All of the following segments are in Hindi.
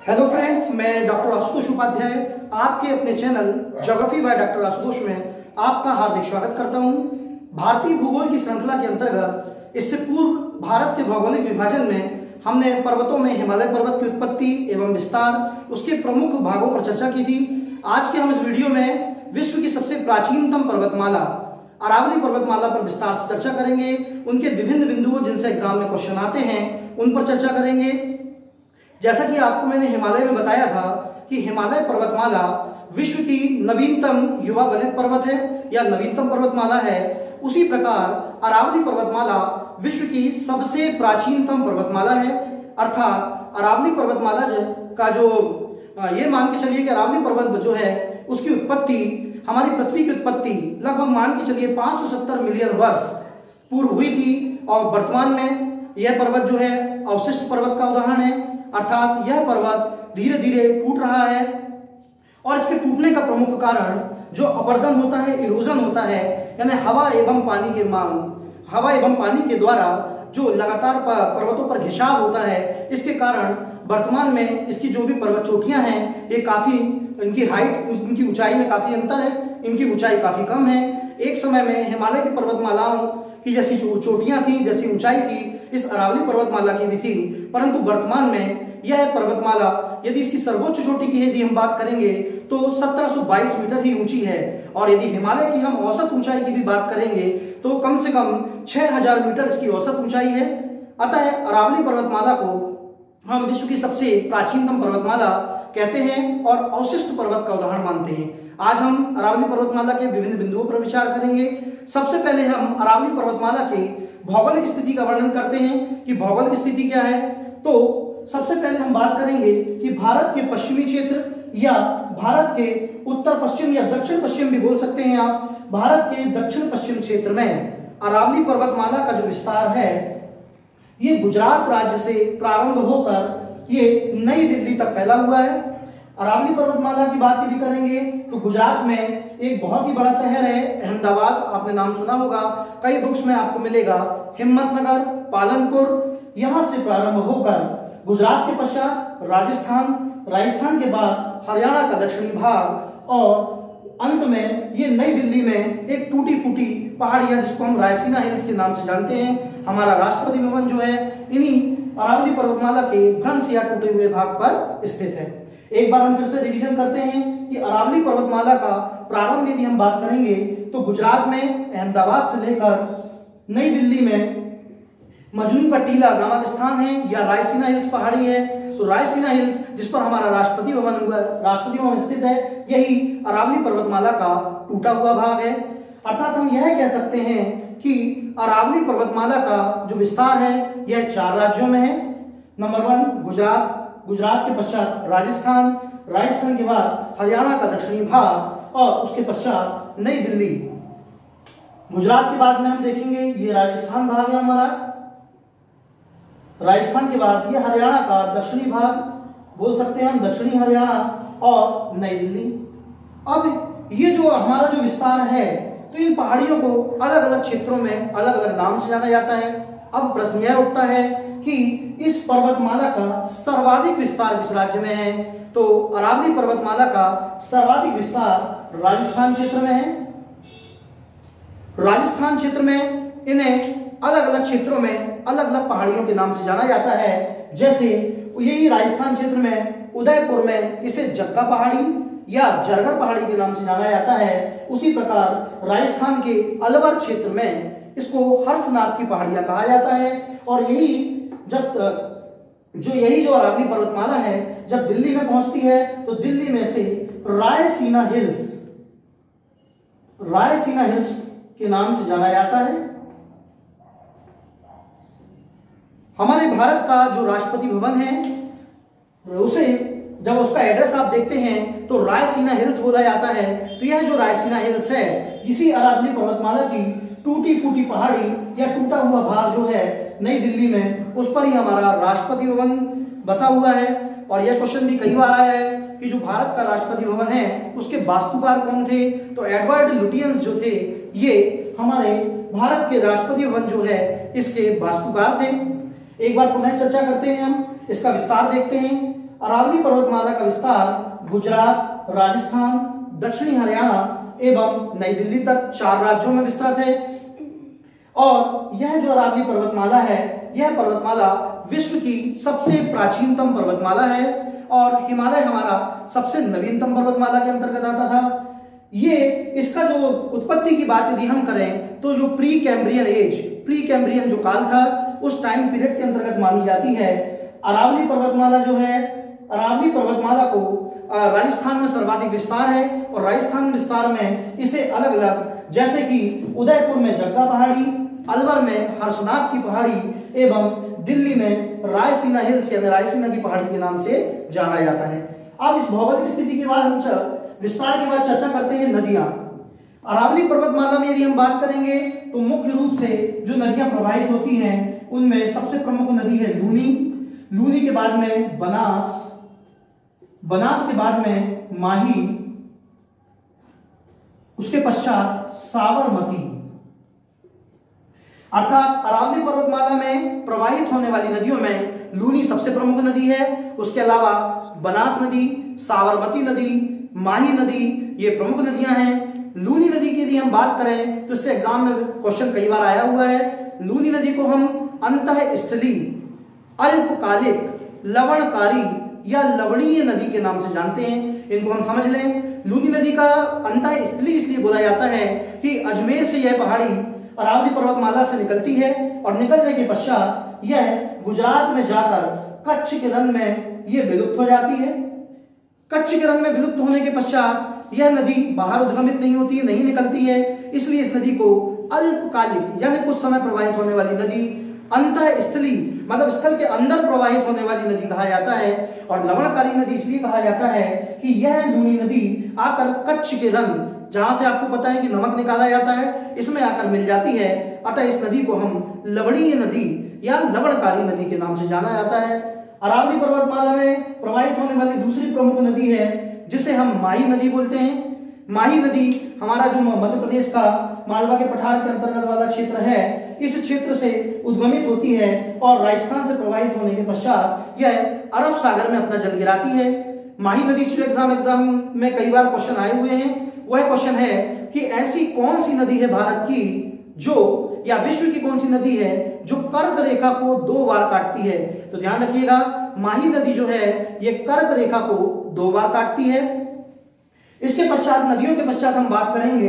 हेलो फ्रेंड्स, मैं डॉक्टर आशुतोष उपाध्याय आपके अपने channel geography by doctor Ashutosh में आपका हार्दिक स्वागत करता हूं। भारतीय भूगोल की श्रृंखला के अंतर्गत इससे पूर्व भारत के भौगोलिक विभाजन में हमने पर्वतों में हिमालय पर्वत की उत्पत्ति एवं विस्तार, उसके प्रमुख भागों पर चर्चा की थी। आज के हम इस वीडियो में विश्व की सबसे प्राचीनतम पर्वतमाला अरावली पर्वतमाला पर विस्तार से चर्चा करेंगे। उनके विभिन्न बिंदुओं जिनसे एग्जाम में क्वेश्चन आते हैं उन पर चर्चा करेंगे। जैसा कि आपको मैंने हिमालय में बताया था कि हिमालय पर्वतमाला विश्व की नवीनतम युवा वलित पर्वत है या नवीनतम पर्वतमाला है, उसी प्रकार अरावली पर्वतमाला विश्व की सबसे प्राचीनतम पर्वतमाला है। अर्थात अरावली पर्वतमाला का जो ये मान के चलिए कि अरावली पर्वत जो है उसकी उत्पत्ति, हमारी पृथ्वी की उत्पत्ति लगभग मान के चलिए 570 मिलियन वर्ष पूर्व हुई थी और वर्तमान में यह पर्वत जो है अवशिष्ट पर्वत का उदाहरण है। अर्थात यह पर्वत धीरे धीरे टूट रहा है और इसके टूटने का प्रमुख कारण जो अपरदन होता है, इरोजन होता है, यानी हवा एवं पानी के द्वारा जो लगातार पर्वतों पर घिसाव होता है, इसके कारण वर्तमान में इसकी जो भी पर्वत चोटियां हैं ये काफी, इनकी हाइट, इनकी ऊंचाई में काफी अंतर है, इनकी ऊंचाई काफी कम है। एक समय में हिमालय की पर्वतमालाओं की जैसी चोटियां थी, जैसी ऊंचाई थी, इस अरावली पर्वतमाला की भी थी, परंतु वर्तमान में यह पर्वतमाला यदि इसकी सर्वोच्च चोटी की यदि हम बात करेंगे तो 1722 मीटर ही ऊंची है और यदि हिमालय की हम औसत ऊंचाई की भी बात करेंगे तो कम से कम 6000 मीटर इसकी औसत ऊंचाई है। अतः अरावली पर्वतमाला को हम विश्व की सबसे प्राचीनतम पर्वतमाला कहते हैं और अवशिष्ट पर्वत का उदाहरण मानते हैं। आज हम अरावली पर्वतमाला के विभिन्न बिंदुओं पर विचार करेंगे। सबसे पहले हम अरावली पर्वतमाला के भौगोलिक स्थिति का वर्णन करते हैं कि भौगोलिक स्थिति क्या है। तो सबसे पहले हम बात करेंगे कि भारत के पश्चिमी क्षेत्र या भारत के उत्तर पश्चिम या दक्षिण पश्चिम भी बोल सकते हैं आप, भारत के दक्षिण पश्चिम क्षेत्र में अरावली पर्वतमाला का जो विस्तार है ये गुजरात राज्य से प्रारंभ होकर ये नई दिल्ली तक फैला हुआ है। अरावली पर्वतमाला की बात यदि करेंगे तो गुजरात में एक बहुत ही बड़ा शहर है अहमदाबाद, आपने नाम सुना होगा, कई बुक्स में आपको मिलेगा। हिम्मतनगर, पालनपुर, यहां से प्रारंभ होकर गुजरात के पश्चात राजस्थान के बाद हरियाणा का दक्षिणी भाग और अंत में ये नई दिल्ली में एक टूटी फूटी पहाड़ियां जिसको हम रायसीना हिल्स के नाम से जानते हैं। हमारा राष्ट्रपति भवन जो है इन्हीं अरावली पर्वतमाला के भ्रंश या टूटे हुए भाग पर स्थित है। एक बार हम फिर से रिवीजन करते हैं कि अरावली पर्वतमाला का प्रारंभ यदि हम बात करेंगे तो गुजरात में अहमदाबाद से लेकर नई दिल्ली में मजनू का टीला नामक स्थान है या रायसीना हिल्स पहाड़ी है। तो रायसीना हिल्स जिस पर हमारा राष्ट्रपति भवन स्थित है, यही अरावली पर्वतमाला का टूटा हुआ भाग है। अर्थात हम यह कह सकते हैं कि अरावली पर्वतमाला का जो विस्तार है यह 4 राज्यों में है। नंबर 1 गुजरात के पश्चात राजस्थान के बाद हरियाणा का दक्षिणी भाग और उसके पश्चात नई दिल्ली। गुजरात के बाद में हम देखेंगे ये राजस्थान भाग है हमारा, राजस्थान के बाद ये हरियाणा का दक्षिणी भाग बोल सकते हैं हम, दक्षिणी हरियाणा और नई दिल्ली। अब ये जो हमारा जो विस्तार है तो इन पहाड़ियों को अलग अलग क्षेत्रों में अलग अलग नाम से जाना जाता है। अब प्रश्न यह उठता है कि इस पर्वतमाला का सर्वाधिक विस्तार किस राज्य में है। तो अरावली पर्वतमाला का सर्वाधिक विस्तार राजस्थान क्षेत्र में है। राजस्थान क्षेत्र में इन्हें अलग अलग क्षेत्रों में अलग अलग पहाड़ियों के नाम से जाना जाता है। जैसे यही राजस्थान क्षेत्र में उदयपुर में इसे जग्गा पहाड़ी या जरगर पहाड़ी के नाम से जाना जाता है। उसी प्रकार राजस्थान के अलवर क्षेत्र में इसको हर्षनाथ की पहाड़ियां कहा जाता है। और यही जो अरावली पर्वतमाला है जब दिल्ली में पहुंचती है तो दिल्ली में से रायसीना हिल्स के नाम से जाना जाता है। हमारे भारत का जो राष्ट्रपति भवन है उसे जब उसका एड्रेस आप देखते हैं तो रायसीना हिल्स बोला जाता है। तो यह जो रायसीना हिल्स है इसी अरावली पर्वतमाला की टूटी फूटी पहाड़ी या टूटा हुआ भाग जो है नई दिल्ली में, उस पर ही हमारा राष्ट्रपति भवन बसा हुआ है। और यह क्वेश्चन भी कई बार आया है कि जो भारत का राष्ट्रपति भवन है उसके वास्तुकार कौन थे। तो एडवर्ड लुटियंस जो थे ये हमारे भारत के राष्ट्रपति भवन जो है इसके वास्तुकार थे। एक बार पुनः चर्चा करते हैं, हम इसका विस्तार देखते हैं। अरावली पर्वतमाला का विस्तार गुजरात, राजस्थान, दक्षिणी हरियाणा एवं नई दिल्ली तक 4 राज्यों में विस्तृत है। और यह जो अरावली पर्वतमाला है, यह पर्वतमाला विश्व की सबसे प्राचीनतम पर्वतमाला है और हिमालय हमारा सबसे नवीनतम पर्वतमाला के अंतर्गत आता था। ये इसका जो उत्पत्ति की बात यदि हम करें तो जो प्री कैम्ब्रियन जो काल था, उस टाइम पीरियड के अंतर्गत मानी जाती है। अरावली पर्वतमाला जो है, अरावली पर्वतमाला को राजस्थान में सर्वाधिक विस्तार है और राजस्थान विस्तार में इसे अलग अलग, जैसे कि उदयपुर में जग्गा पहाड़ी, अलवर में हर्षनाथ की पहाड़ी एवं दिल्ली में रायसीना हिल्स यानी रायसीना की पहाड़ी के नाम से जाना जाता है। अब इस भौगोलिक स्थिति के बाद हम विस्तार के बाद चर्चा करते हैं नदियां। अरावली पर्वतमाला में यदि हम बात करेंगे तो मुख्य रूप से जो नदियां प्रवाहित होती हैं उनमें सबसे प्रमुख नदी है लूनी, लूनी के बाद में बनास, बनास के बाद में माही, उसके पश्चात साबरमती। अर्थात अरावली पर्वतमाला में प्रवाहित होने वाली नदियों में लूनी सबसे प्रमुख नदी है, उसके अलावा बनास नदी, साबरमती नदी, माही नदी, ये प्रमुख नदियां हैं। लूनी नदी की यदि हम बात करें तो इससे एग्जाम में क्वेश्चन कई बार आया हुआ है। लूनी नदी को हम अंतःस्थली, अल्पकालिक, लवणकारी या लवणीय नदी के नाम से जानते हैं। इनको हम समझ लें। लूनी नदी का अंतःस्थली इसलिए बोला जाता है कि अजमेर से यह पहाड़ी अरावली पर्वतमाला से निकलती है और निकलने के पश्चात यह गुजरात में जाकर कच्छ के रन में यह विलुप्त हो जाती है। कच्छ के रन में विलुप्त होने के पश्चात यह नदी बाहर उद्गमित नहीं होती है, नहीं निकलती है, इसलिए इस नदी को अल्पकालिक यानी कुछ समय प्रवाहित होने वाली नदी, अंतःस्थली मतलब स्थल के अंदर प्रवाहित होने वाली नदी कहा जाता है। और लवणकारी नदी इसलिए कहा जाता है कि यह लूनी नदी आकर कच्छ के रन, जहां से आपको पता है कि नमक निकाला जाता है, इसमें आकर मिल जाती है। अतः इस नदी को हम लवणीय नदी या लवणकारी नदी के नाम से जाना जाता है। अरावली पर्वतमाला में प्रवाहित होने वाली दूसरी प्रमुख नदी है जिसे हम माही नदी बोलते हैं। माही नदी हमारा जो मध्य प्रदेश का मालवा के पठार के अंतर्गत वाला क्षेत्र है, इस क्षेत्र से उद्गमित होती है और राजस्थान से प्रवाहित होने के पश्चात यह अरब सागर में अपना जल गिराती है। माही नदी से जो एग्जाम में कई बार क्वेश्चन आए हुए हैं, वह क्वेश्चन है कि ऐसी कौन सी नदी है भारत की जो, या विश्व की कौन सी नदी है जो कर्क रेखा को 2 बार काटती है। तो ध्यान रखिएगा, माही नदी जो है ये कर्क रेखा को 2 बार काटती है। इसके पश्चात नदियों के पश्चात हम बात करेंगे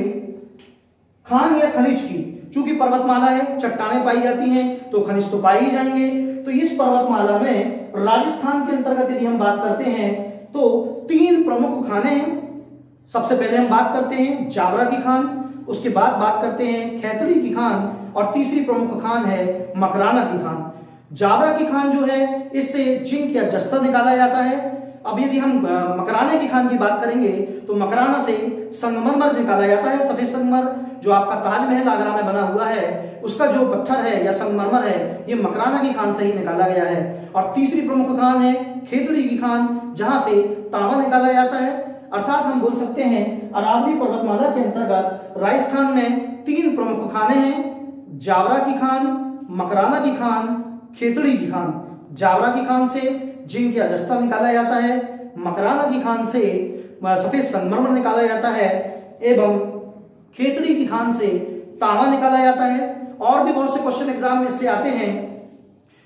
खान या खनिज की। चूंकि पर्वतमाला है, चट्टानें पाई जाती हैं तो खनिज तो पाए ही जाएंगे। तो इस पर्वतमाला में राजस्थान के अंतर्गत यदि हम बात करते हैं तो 3 प्रमुख खाने हैं। सबसे पहले हम बात करते हैं जावरा की खान, उसके बाद बात करते हैं खैतड़ी की खान और तीसरी प्रमुख खान है मकराना की खान। जावरा की खान जो है इससे जिंक या जस्ता निकाला जाता है। अब यदि हम मकराना की खान की बात करेंगे तो मकराना से संगमरमर निकाला जाता है। सफेद संगमरमर जो आपका ताजमहल आगरा में बना हुआ है, उसका जो पत्थर है या संगमरमर है, ये मकराना की खान से ही निकाला गया है। और तीसरी प्रमुख खान है खेतड़ी की खान, जहां से तांबा निकाला जाता है। अर्थात हम बोल सकते हैं अरावली पर्वतमाला के अंतर्गत राजस्थान में 3 प्रमुख खाने हैं, जावरा की खान, मकराना की खान, खेतड़ी की खान। जावरा की खान से जिंक या जस्ता निकाला जाता है, मकराना की खान से सफेद संगमरमर निकाला जाता है एवं खेतड़ी की खान से तांबा निकाला जाता है। और भी बहुत से क्वेश्चन एग्जाम में से आते हैं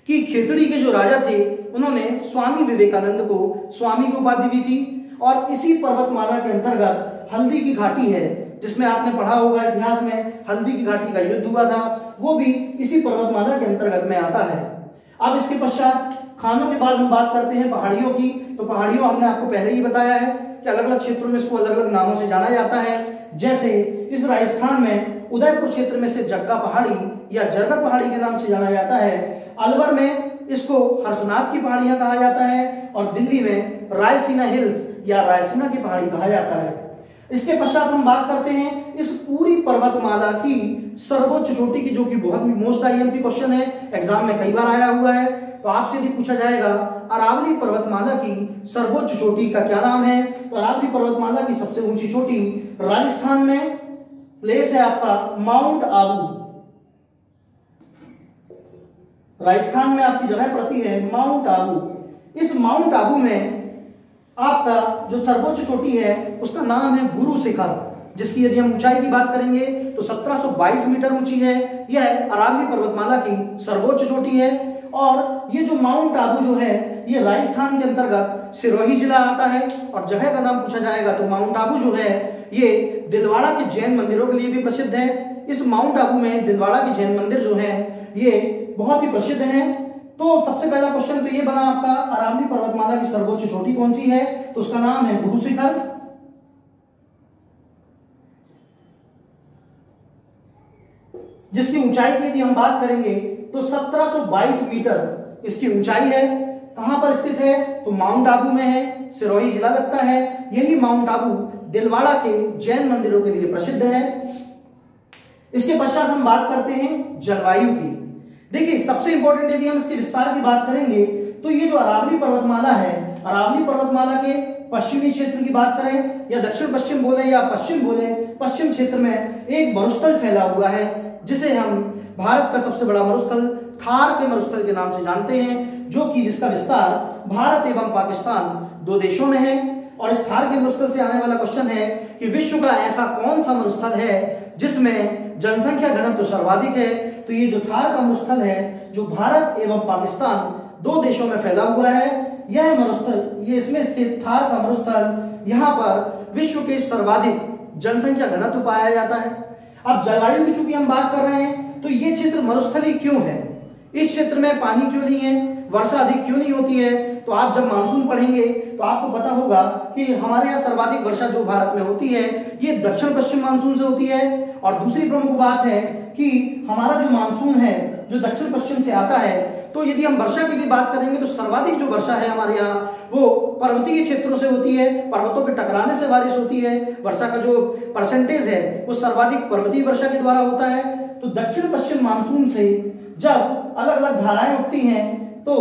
कि खेतड़ी के जो राजा थे उन्होंने स्वामी विवेकानंद को स्वामी की उपाधि दी थी। और इसी पर्वतमाला के अंतर्गत हल्दी की घाटी है, जिसमें आपने पढ़ा होगा इतिहास में हल्दी की घाटी का युद्ध हुआ था, वो भी इसी पर्वतमाला के अंतर्गत में आता है। अब इसके पश्चात खानों के बाद हम बात करते हैं पहाड़ियों की। तो पहाड़ियों हमने आपको पहले ही बताया है कि अलग अलग क्षेत्रों में इसको अलग अलग नामों से जाना जाता है। जैसे इस राजस्थान में उदयपुर क्षेत्र में से जग्गा पहाड़ी या जरगर पहाड़ी के नाम से जाना जाता है। अलवर में इसको हर्षनाथ की पहाड़ियां कहा जाता है और दिल्ली में रायसीना हिल्स या रायसीना की पहाड़ी कहा जाता है। इसके पश्चात हम बात करते हैं इस पूरी पर्वतमाला की सर्वोच्च चोटी की, जो कि बहुत मोस्ट आईएमपी क्वेश्चन है, एग्जाम में कई बार आया हुआ है। तो आपसे यदि पूछा जाएगा अरावली पर्वतमाला की सर्वोच्च चोटी का क्या नाम है, तो अरावली पर्वतमाला की सबसे ऊंची चोटी राजस्थान में प्लेस है आपका माउंट आबू। राजस्थान में आपकी जगह पड़ती है माउंट आबू। इस माउंट आबू में आपका जो सर्वोच्च चोटी है उसका नाम है गुरु शिखर, जिसकी यदि हम ऊंचाई की बात करेंगे तो 1722 मीटर ऊंची है। यह अरावली पर्वतमाला की सर्वोच्च चोटी है। और ये जो माउंट आबू जो है ये राजस्थान के अंतर्गत सिरोही जिला आता है। और जगह का नाम पूछा जाएगा तो माउंट आबू जो है ये दिलवाड़ा के जैन मंदिरों के लिए भी प्रसिद्ध है। इस माउंट आबू में दिलवाड़ा के जैन मंदिर जो है ये बहुत ही प्रसिद्ध है। तो सबसे पहला क्वेश्चन तो ये बना आपका, अरावली पर्वतमाला की सर्वोच्च चोटी कौन सी है? तो उसका नाम है गुरु शिखर। जिसकी ऊंचाई की यदि हम बात करेंगे तो 1722 मीटर इसकी ऊंचाई है। कहां पर स्थित है? तो माउंट आबू में है, सिरोही जिला लगता है। यही माउंट आबू दिलवाड़ा के जैन मंदिरों के लिए प्रसिद्ध है। इसके पश्चात हम बात करते हैं जलवायु की। देखिए सबसे इंपॉर्टेंट यदि हम इसके विस्तार की बात करेंगे तो ये जो अरावली पर्वतमाला है, अरावली पर्वतमाला के पश्चिमी क्षेत्र की बात करें या दक्षिण पश्चिम बोले या पश्चिम बोले, पश्चिम क्षेत्र में एक मरुस्थल फैला हुआ है जिसे हम भारत का सबसे बड़ा मरुस्थल थार के मरुस्थल के नाम से जानते हैं, जो कि जिसका विस्तार भारत एवं पाकिस्तान दो देशों में है। और इस थार के मरुस्थल से आने वाला क्वेश्चन है कि विश्व का ऐसा कौन सा मरुस्थल है जिसमें जनसंख्या घनत्व सर्वाधिक है? तो ये जो थार का मरुस्थल है जो भारत एवं पाकिस्तान दो देशों में फैला हुआ है, यह मरुस्थल, ये इसमें स्थित थार का मरुस्थल, यहाँ पर विश्व के सर्वाधिक जनसंख्या घनत्व पाया जाता है। अब जलवायु की चूंकि हम बात कर रहे हैं तो ये क्षेत्र मरुस्थलीय क्यों है? इस क्षेत्र में पानी क्यों नहीं है, वर्षा अधिक क्यों नहीं होती है? तो आप जब मानसून पढ़ेंगे तो आपको पता होगा कि हमारे यहाँ सर्वाधिक वर्षा जो भारत में होती है ये दक्षिण पश्चिम मानसून से होती है। और दूसरी प्रमुख बात है कि हमारा जो मानसून है जो दक्षिण पश्चिम से आता है, तो यदि हम वर्षा की भी बात करेंगे तो सर्वाधिक जो वर्षा है हमारे यहाँ वो पर्वतीय क्षेत्रों से होती है, पर्वतों के टकराने से बारिश होती है। वर्षा का जो परसेंटेज है वो सर्वाधिक पर्वतीय वर्षा के द्वारा होता है। तो दक्षिण पश्चिम मानसून से जब अलग अलग धाराएं उठती हैं तो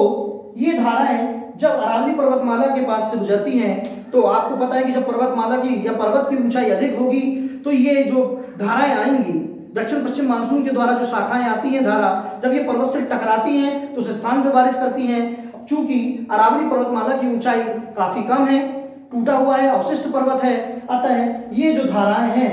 ये धाराएं जब अरावली पर्वतमाला के पास से गुजरती हैं तो आपको पता है कि जब पर्वतमाला की या पर्वत की ऊंचाई अधिक होगी तो ये जो धाराएं आएंगी दक्षिण पश्चिम मानसून के द्वारा जो शाखाएं आती हैं धारा, जब ये पर्वत से टकराती हैं तो उस स्थान पर बारिश करती हैं। चूंकि अरावली पर्वतमाला की ऊंचाई काफी कम है, टूटा हुआ है, अवशिष्ट पर्वत है, अतः ये जो धाराएं हैं,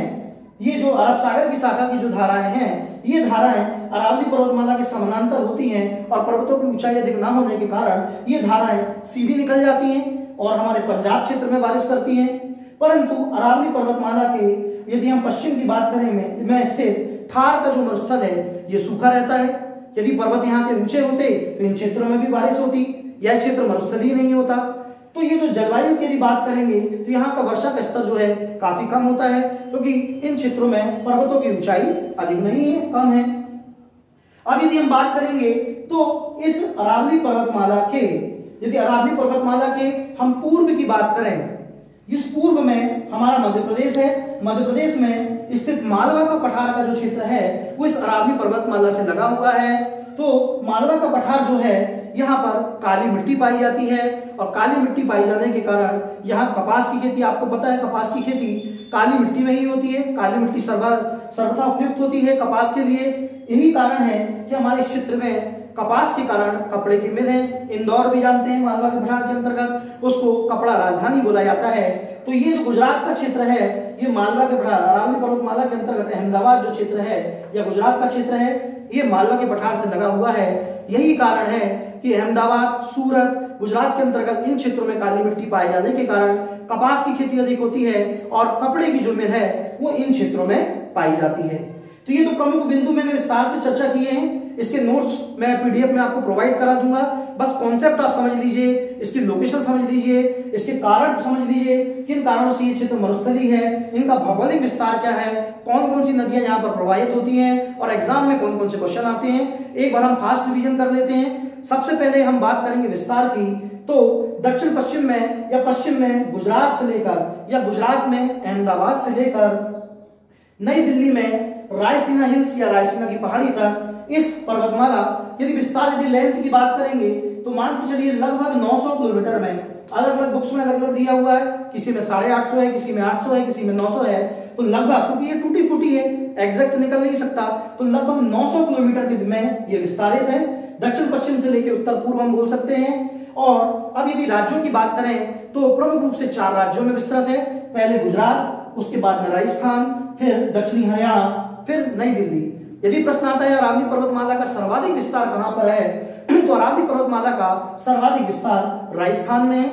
ये जो अरब सागर की शाखा की जो धाराएं हैं, ये धाराएं अरावली पर्वतमाला के समानांतर होती हैं और पर्वतों की ऊंचाई अधिक ना होने के कारण ये धाराएं सीधी निकल जाती हैं और हमारे पंजाब क्षेत्र में बारिश करती हैं। परंतु अरावली पर्वतमाला के यदि हम पश्चिम की बात करें में स्थित थार का जो मरुस्थल है ये सूखा रहता है। यदि पर्वत यहाँ के ऊंचे होते तो इन क्षेत्रों में भी बारिश होती, यह क्षेत्र मरुस्थलीय नहीं होता। तो ये जो जलवायु की यदि बात करेंगे तो यहाँ का वर्षा का स्तर जो है काफी कम होता है क्योंकि इन क्षेत्रों में पर्वतों की ऊंचाई अधिक नहीं है, कम है। अब यदि हम बात करेंगे तो इस अरावली पर्वतमाला के, यदि अरावली पर्वतमाला के हम पूर्व की बात करें, इस पूर्व में हमारा मध्य प्रदेश है। मध्य प्रदेश में स्थित मालवा का पठार का जो क्षेत्र है वो इस अरावली पर्वतमाला से लगा हुआ है। तो मालवा का पठार जो है यहाँ पर काली मिट्टी पाई जाती है और काली मिट्टी पाई जाने के कारण यहाँ कपास की खेती, आपको पता है कपास की खेती काली मिट्टी में ही होती है। काली मिट्टी सर्वथा उपयुक्त होती है कपास के लिए। यही कारण है कि हमारे क्षेत्र में कपास के कारण कपड़े की मिल है। इंदौर भी जानते हैं मालवा के पठार के अंतर्गत, उसको कपड़ा राजधानी बोला जाता है। तो ये जो गुजरात का क्षेत्र है ये मालवा के पठार, अरावली पर्वतमाला के अंतर्गत अहमदाबाद जो क्षेत्र है या गुजरात का क्षेत्र है ये मालवा के पठार से लगा हुआ है। यही कारण है कि अहमदाबाद, सूरत, गुजरात के अंतर्गत इन क्षेत्रों में काली मिट्टी पाए जाने के कारण कपास की खेती अधिक होती है और कपड़े की जो मिल है वो इन क्षेत्रों में पाई जाती है। तो ये तो प्रमुख बिंदु मैंने विस्तार से चर्चा किए हैं। इसके नोट्स मैं पीडीएफ में आपको प्रोवाइड करा दूंगा। बस कॉन्सेप्ट आप समझ लीजिए, इसकी लोकेशन समझ लीजिए, इसके कारण समझ लीजिए, किन कारणों से ये क्षेत्र मरुस्थलीय है, इनका भौगोलिक विस्तार क्या है, कौन कौन सी नदियां यहाँ पर प्रवाहित होती हैं और एग्जाम में कौन कौन से क्वेश्चन आते हैं। एक बार हम फास्ट रिवीजन कर लेते हैं। सबसे पहले हम बात करेंगे विस्तार की। तो दक्षिण पश्चिम में या पश्चिम में गुजरात से लेकर या गुजरात में अहमदाबाद से लेकर नई दिल्ली में रायसीना हिल्स या रायसीना की पहाड़ी तक इस पर्वतमाला, यदि विस्तार यदि लेंथ की बात करेंगे तो मान के चलिए लगभग 900 किलोमीटर में, अलग अलग बुक्स में अलग अलग दिया हुआ है, किसी में 850 है, किसी में 800 है, किसी में 900 है। तो लगभग, क्योंकि ये टूटी फूटी है, एग्जैक्ट निकल नहीं सकता, तो लगभग 900 किलोमीटर के में ये विस्तारित है। दक्षिण पश्चिम से लेकर उत्तर पूर्व हम बोल सकते हैं। और अब यदि राज्यों की बात करें तो प्रमुख रूप से 4 राज्यों में विस्तृत है। पहले गुजरात, उसके बाद में राजस्थान, फिर दक्षिणी हरियाणा, फिर नई दिल्ली। यदि प्रश्न आता है अरावली पर्वतमाला का सर्वाधिक विस्तार कहां पर है, तो अरावली पर्वतमाला का सर्वाधिक विस्तार राजस्थान में है।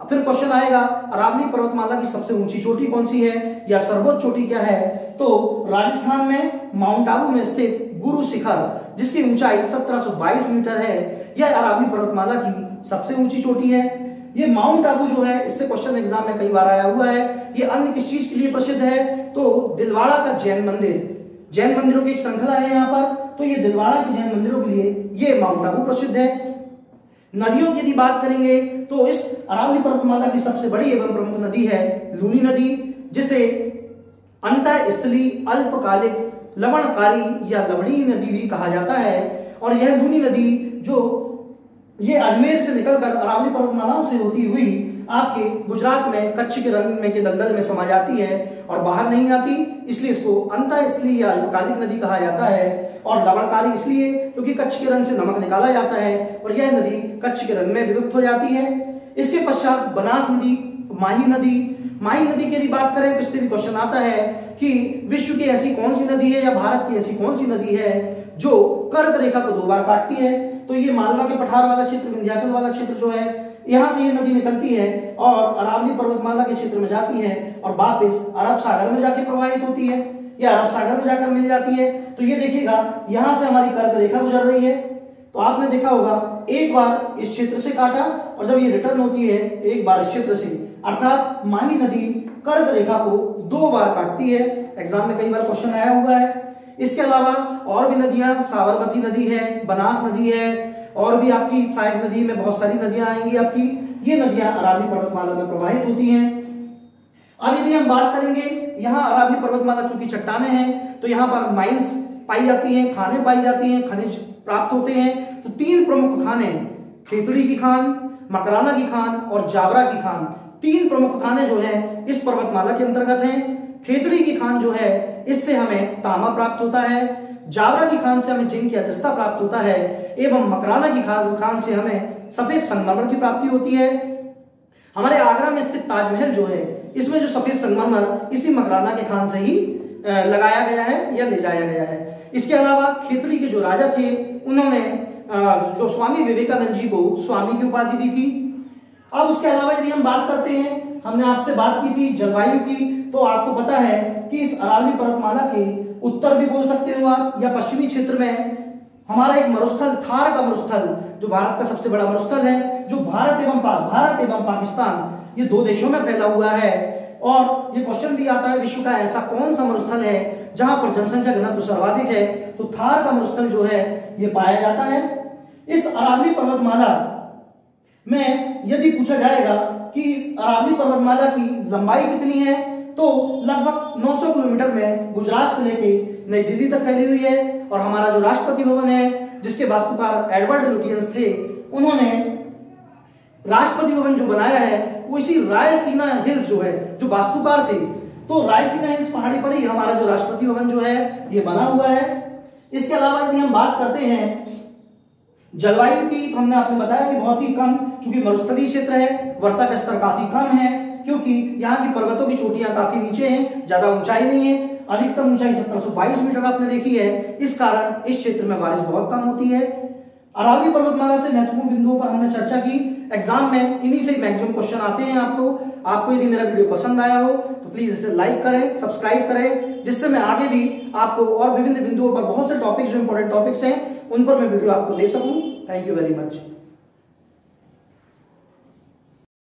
फिर क्वेश्चन आएगा अरावली पर्वतमाला की सबसे ऊंची चोटी कौन सी है या सर्वोच्च चोटी क्या है, तो राजस्थान में माउंट आबू में स्थित गुरु शिखर, जिसकी ऊंचाई 1722 मीटर है, यह अरावली पर्वतमाला की सबसे ऊंची चोटी है। ये माउंट आबू जो है, इससे क्वेश्चन एग्जाम में कई बार आया हुआ है। ये अन्य किस चीज के लिए प्रसिद्ध है, तो दिलवाड़ा का जैन मंदिर, जैन मंदिरों की एक श्रृंखला है यहाँ पर, तो ये दिलवाड़ा के जैन मंदिरों के लिए ये माउंट आबू प्रसिद्ध है। नदियों की यदि बात करेंगे तो इस अरावली पर्वतमाला की सबसे बड़ी एवं प्रमुख नदी है लूनी नदी, जिसे अंतःस्थलीय अल्पकालिक लवणकारी या लवणीय नदी भी कहा जाता है। और यह लूनी नदी जो ये अजमेर से निकलकर अरावली पर्वतमालाओं से होती हुई आपके गुजरात में कच्छ के रण में के दलदल में समा जाती है और बाहर नहीं आती, इसलिए इसको अंतःस्थलीय या अल्पकालिक नदी कहा जाता है। और लवणकारी इसलिए क्योंकि कच्छ के रण से नमक निकाला जाता है और यह नदी कच्छ के रण में विलुप्त हो जाती है। इसके पश्चात बनास नदी, माही नदी। माही नदी की यदि बात करें तो इससे भी क्वेश्चन आता है कि विश्व की ऐसी कौन सी नदी है या भारत की ऐसी कौन सी नदी है जो कर्क रेखा को 2 बार काटती है, तो ये मालवा के पठार वाला क्षेत्र, विंध्याचल वाला क्षेत्र जो है, यहां से ये नदी निकलती है और अरावली पर्वतमाला के क्षेत्र में जाती है और वापस अरब सागर में जाके प्रवाहित होती है या अरब सागर में जाकर मिल जाती है। तो ये देखिएगा यहां से हमारी कर्क रेखा गुजर रही है, तो आपने देखा होगा एक बार इस क्षेत्र से काटा और जब ये रिटर्न होती है एक बार इस क्षेत्र से, अर्थात माही नदी कर्क रेखा को 2 बार काटती है। एग्जाम में कई बार क्वेश्चन आया हुआ है। इसके अलावा और भी नदियां, साबरमती नदी है, बनास नदी है, और भी आपकी सहायक नदी में बहुत सारी नदियां आएंगी आपकी। ये नदियां अरावली पर्वतमाला में प्रवाहित होती हैं। अब यदि हम बात करेंगे, यहाँ अरावली पर्वतमाला चूंकि चट्टाने हैं तो यहाँ पर माइंस पाई जाती हैं, खाने पाई जाती हैं, खनिज प्राप्त होते हैं। तो 3 प्रमुख खाने, खेतड़ी की खान, मकराना की खान और जावरा की खान, 3 प्रमुख खाने जो है इस पर्वतमाला के अंतर्गत हैं। खेतड़ी की खान जो है इससे हमें तांबा प्राप्त होता है, जावरा की खान से हमें जिंक या जस्ता प्राप्त होता है, एवं मकराना की खान से हमें सफेद संगमरमर की प्राप्ति होती है। हमारे आगरा में स्थित ताजमहल जो है, इसमें जो सफेद संगमरमर इसी मकराना के खान से ही लगाया गया है या ले जाया गया है। इसके अलावा खेतड़ी के जो राजा थे, उन्होंने जो स्वामी विवेकानंद जी को स्वामी की उपाधि दी थी। अब उसके अलावा यदि हम बात करते हैं, हमने आपसे बात की थी जलवायु की, तो आपको पता है कि इस अरावली पर्वतमाला के उत्तर भी बोल सकते हो आप या पश्चिमी क्षेत्र में हमारा एक मरुस्थल, थार का मरुस्थल, जो भारत का सबसे बड़ा मरुस्थल है, जो भारत एवं पाकिस्तान ये 2 देशों में फैला हुआ है। और ये क्वेश्चन भी आता है विश्व का ऐसा कौन सा मरुस्थल है जहां पर जनसंख्या घनत्व सर्वाधिक है, तो थार का मरुस्थल जो है ये पाया जाता है। इस अरावली पर्वतमाला में यदि पूछा जाएगा कि अरावली पर्वतमाला की लंबाई कितनी है, तो लगभग 900 किलोमीटर में गुजरात से लेके नई दिल्ली तक फैली हुई है। और हमारा जो राष्ट्रपति भवन है, जिसके वास्तुकार एडवर्ड लुटियंस थे, उन्होंने राष्ट्रपति भवन जो बनाया है वो इसी रायसीना हिल्स जो है, जो वास्तुकार थे, तो रायसीना हिल्स पहाड़ी पर ही हमारा जो राष्ट्रपति भवन जो है ये बना हुआ है। इसके अलावा यदि हम बात करते हैं जलवायु की, तो हमने आपको बताया कि बहुत ही कम, चूंकि मरुस्थलीय क्षेत्र है, वर्षा का स्तर काफी कम है, क्योंकि यहाँ की पर्वतों की चोटियां काफी नीचे हैं, ज्यादा ऊंचाई नहीं है। अधिकतम ऊंचाई 1722 मीटर आपने देखी है, इस कारण इस क्षेत्र में बारिश बहुत कम होती है। अरावली पर्वतमाला से महत्वपूर्ण बिंदुओं पर हमने चर्चा की। एग्जाम में इन्हीं से मैक्सिमम क्वेश्चन आते हैं आपको यदि मेरा वीडियो पसंद आया हो तो प्लीज इसे लाइक करें, सब्सक्राइब करें, जिससे मैं आगे भी आपको और विभिन्न बिंदुओं पर बहुत से टॉपिक्स, जो इंपॉर्टेंट टॉपिक्स हैं, उन पर मैं वीडियो आपको दे सकूं। Thank you very much.